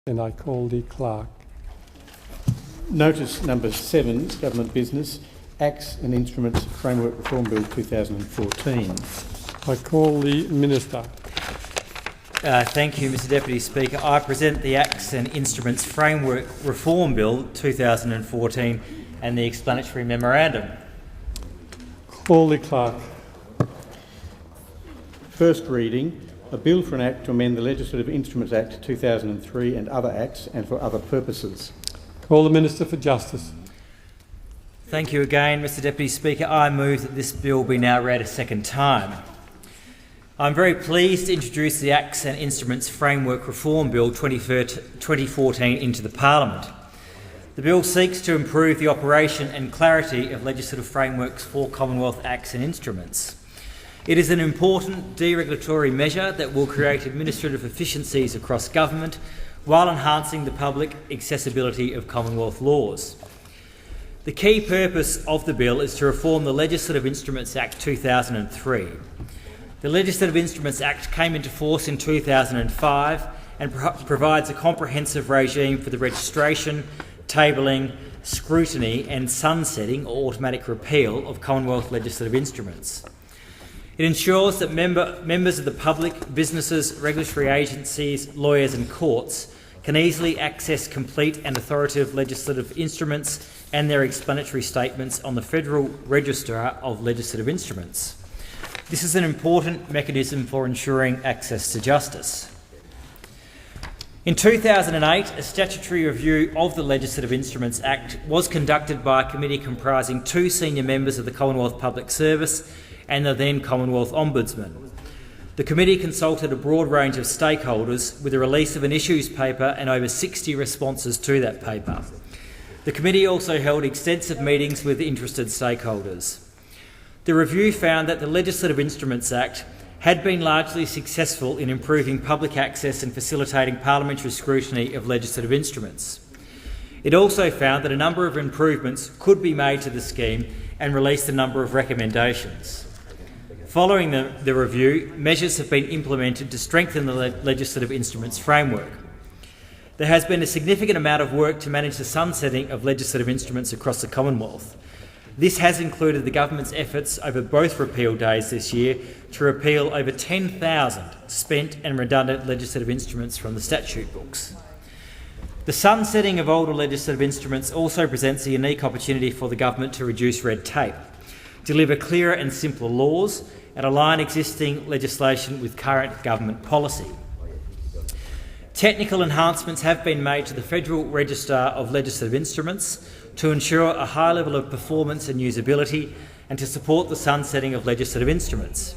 And I call the clerk. Notice number 7, Government Business, Acts and Instruments Framework Reform Bill 2014. I call the Minister. Thank you, Mr Deputy Speaker. I present the Acts and Instruments Framework Reform Bill 2014 and the explanatory memorandum. Call the clerk. First reading, a bill for an act to amend the Legislative Instruments Act 2003 and other acts and for other purposes. Call the Minister for Justice. Thank you again, Mr Deputy Speaker. I move that this bill be now read a second time. I'm very pleased to introduce the Acts and Instruments Framework Reform Bill 2014 into the Parliament. The bill seeks to improve the operation and clarity of legislative frameworks for Commonwealth acts and instruments. It is an important deregulatory measure that will create administrative efficiencies across government while enhancing the public accessibility of Commonwealth laws. The key purpose of the bill is to reform the Legislative Instruments Act 2003. The Legislative Instruments Act came into force in 2005 and provides a comprehensive regime for the registration, tabling, scrutiny and sunsetting or automatic repeal of Commonwealth legislative instruments. It ensures that members of the public, businesses, regulatory agencies, lawyers and courts can easily access complete and authoritative legislative instruments and their explanatory statements on the Federal Register of Legislative Instruments. This is an important mechanism for ensuring access to justice. In 2008, a statutory review of the Legislative Instruments Act was conducted by a committee comprising 2 senior members of the Commonwealth Public Service and the then Commonwealth Ombudsman. The committee consulted a broad range of stakeholders with the release of an issues paper and over 60 responses to that paper. The committee also held extensive meetings with interested stakeholders. The review found that the Legislative Instruments Act had been largely successful in improving public access and facilitating parliamentary scrutiny of legislative instruments. It also found that a number of improvements could be made to the scheme and released a number of recommendations. Following the review, measures have been implemented to strengthen the legislative instruments framework. There has been a significant amount of work to manage the sunsetting of legislative instruments across the Commonwealth. This has included the government's efforts over both repeal days this year to repeal over 10,000 spent and redundant legislative instruments from the statute books. The sunsetting of older legislative instruments also presents a unique opportunity for the government to reduce red tape, deliver clearer and simpler laws and align existing legislation with current government policy. Technical enhancements have been made to the Federal Register of Legislative Instruments to ensure a high level of performance and usability and to support the sunsetting of legislative instruments.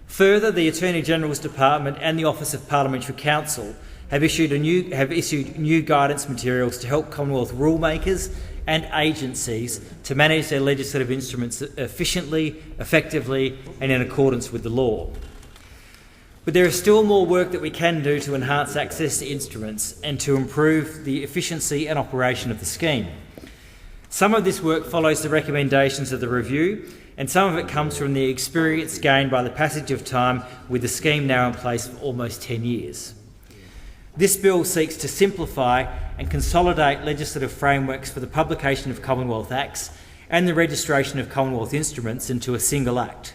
Further, the Attorney-General's Department and the Office of Parliamentary Counsel have issued new guidance materials to help Commonwealth rulemakers and agencies to manage their legislative instruments efficiently, effectively and in accordance with the law. But there is still more work that we can do to enhance access to instruments and to improve the efficiency and operation of the scheme. Some of this work follows the recommendations of the review and some of it comes from the experience gained by the passage of time with the scheme now in place for almost 10 years. This bill seeks to simplify and consolidate legislative frameworks for the publication of Commonwealth Acts and the registration of Commonwealth instruments into a single act.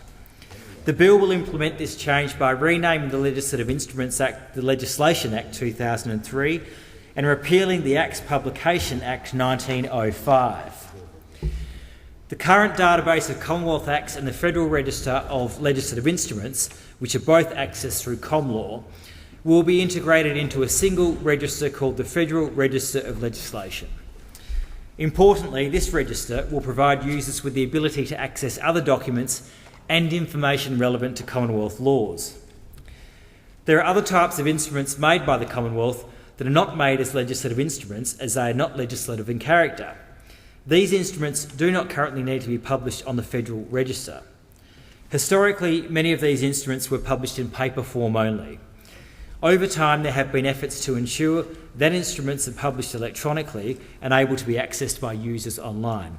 The bill will implement this change by renaming the Legislative Instruments Act the Legislation Act 2003 and repealing the Acts Publication Act 1905. The current database of Commonwealth Acts and the Federal Register of Legislative Instruments, which are both accessed through ComLaw, will be integrated into a single register called the Federal Register of Legislation. Importantly, this register will provide users with the ability to access other documents and information relevant to Commonwealth laws. There are other types of instruments made by the Commonwealth that are not made as legislative instruments as they are not legislative in character. These instruments do not currently need to be published on the Federal Register. Historically, many of these instruments were published in paper form only. Over time, there have been efforts to ensure that instruments are published electronically and able to be accessed by users online.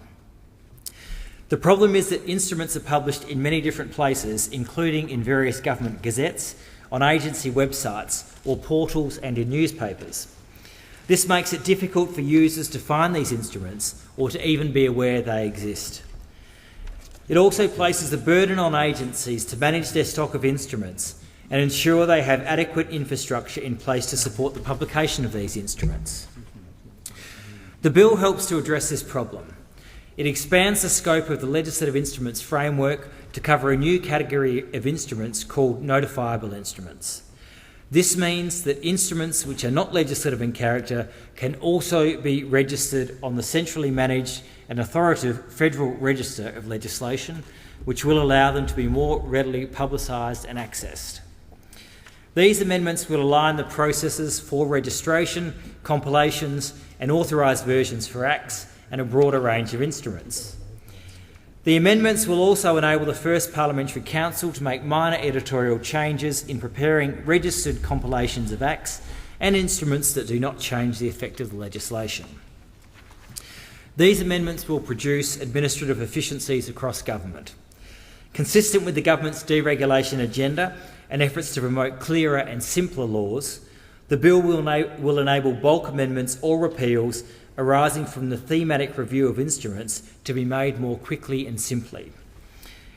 The problem is that instruments are published in many different places, including in various government gazettes, on agency websites or portals and in newspapers. This makes it difficult for users to find these instruments or to even be aware they exist. It also places the burden on agencies to manage their stock of instruments and ensure they have adequate infrastructure in place to support the publication of these instruments. The bill helps to address this problem. It expands the scope of the legislative instruments framework to cover a new category of instruments called notifiable instruments. This means that instruments which are not legislative in character can also be registered on the centrally managed and authoritative Federal Register of Legislation, which will allow them to be more readily publicised and accessed. These amendments will align the processes for registration, compilations and authorised versions for acts and a broader range of instruments. The amendments will also enable the First Parliamentary Council to make minor editorial changes in preparing registered compilations of acts and instruments that do not change the effect of the legislation. These amendments will produce administrative efficiencies across government. Consistent with the government's deregulation agenda and efforts to promote clearer and simpler laws, the bill will enable bulk amendments or repeals arising from the thematic review of instruments to be made more quickly and simply.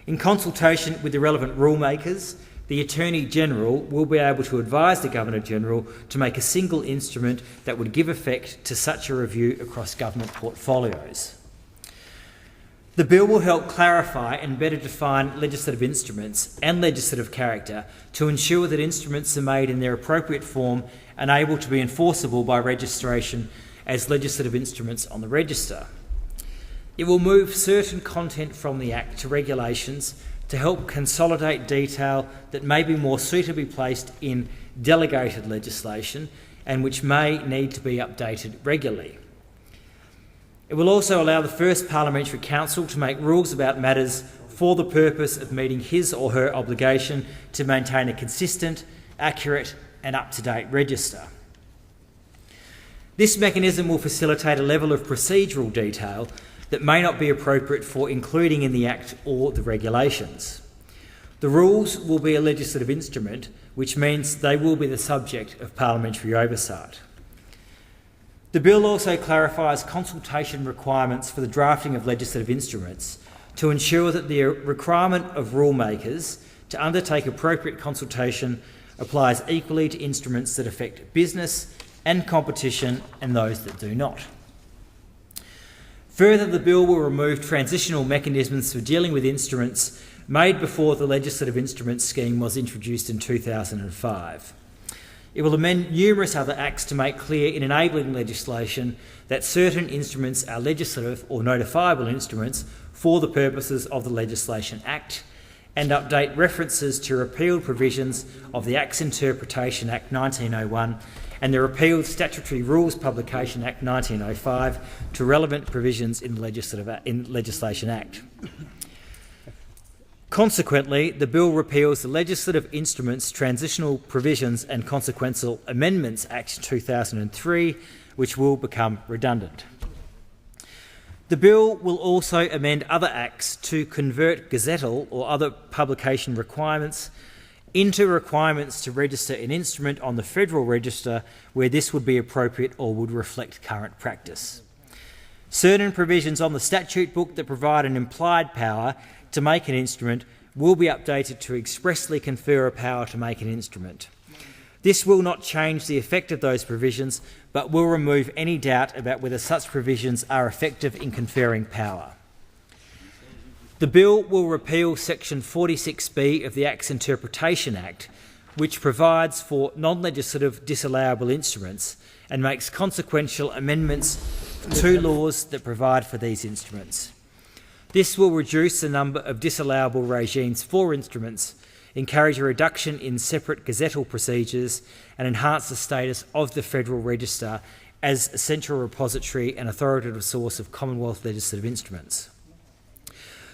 In consultation with the relevant rulemakers, the Attorney-General will be able to advise the Governor-General to make a single instrument that would give effect to such a review across government portfolios. The bill will help clarify and better define legislative instruments and legislative character to ensure that instruments are made in their appropriate form and able to be enforceable by registration as legislative instruments on the register. It will move certain content from the Act to regulations to help consolidate detail that may be more suitably placed in delegated legislation and which may need to be updated regularly. It will also allow the First Parliamentary Council to make rules about matters for the purpose of meeting his or her obligation to maintain a consistent, accurate and up-to-date register. This mechanism will facilitate a level of procedural detail that may not be appropriate for including in the Act or the regulations. The rules will be a legislative instrument, which means they will be the subject of parliamentary oversight. The bill also clarifies consultation requirements for the drafting of legislative instruments to ensure that the requirement of rulemakers to undertake appropriate consultation applies equally to instruments that affect business and competition and those that do not. Further, the bill will remove transitional mechanisms for dealing with instruments made before the legislative instruments scheme was introduced in 2005. It will amend numerous other acts to make clear in enabling legislation that certain instruments are legislative or notifiable instruments for the purposes of the Legislation Act, and update references to repealed provisions of the Acts Interpretation Act 1901 and the repealed Statutory Rules Publication Act 1905 to relevant provisions in the Legislation Act. Consequently, the bill repeals the Legislative Instruments, Transitional Provisions and Consequential Amendments Act 2003, which will become redundant. The bill will also amend other acts to convert gazettal or other publication requirements into requirements to register an instrument on the Federal Register where this would be appropriate or would reflect current practice. Certain provisions on the statute book that provide an implied power to make an instrument will be updated to expressly confer a power to make an instrument. This will not change the effect of those provisions, but will remove any doubt about whether such provisions are effective in conferring power. The bill will repeal Section 46B of the Acts Interpretation Act, which provides for non-legislative disallowable instruments and makes consequential amendments to laws that provide for these instruments. This will reduce the number of disallowable regimes for instruments, encourage a reduction in separate gazettal procedures and enhance the status of the Federal Register as a central repository and authoritative source of Commonwealth legislative instruments.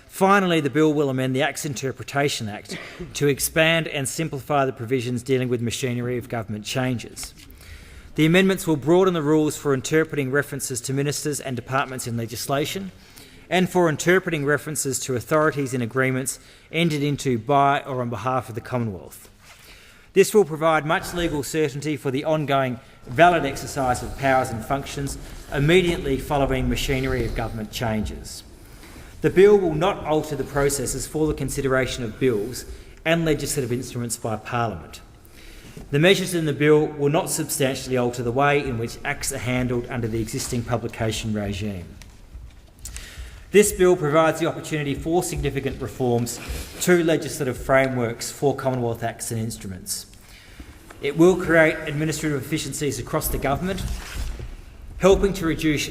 Finally, the bill will amend the Acts Interpretation Act to expand and simplify the provisions dealing with machinery of government changes. The amendments will broaden the rules for interpreting references to ministers and departments in legislation and for interpreting references to authorities in agreements entered into by or on behalf of the Commonwealth. This will provide much legal certainty for the ongoing valid exercise of powers and functions immediately following machinery of government changes. The bill will not alter the processes for the consideration of bills and legislative instruments by Parliament. The measures in the bill will not substantially alter the way in which acts are handled under the existing publication regime. This bill provides the opportunity for significant reforms to legislative frameworks for Commonwealth acts and instruments. It will create administrative efficiencies across the government, helping to reduce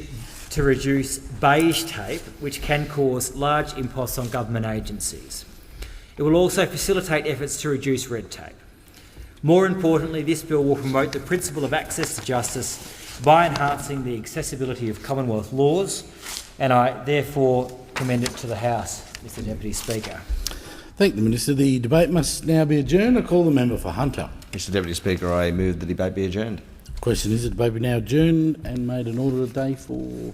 beige tape, which can cause large imposts on government agencies. It will also facilitate efforts to reduce red tape. More importantly, this bill will promote the principle of access to justice by enhancing the accessibility of Commonwealth laws, and I therefore commend it to the House, Mr Deputy Speaker. Thank the Minister. The debate must now be adjourned. I call the member for Hunter. Mr Deputy Speaker, I move the debate be adjourned. Question is, the debate be now adjourned and made an order of the day for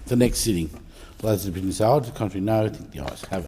the next sitting. Those have been decided, the contrary no, I think the ayes have it.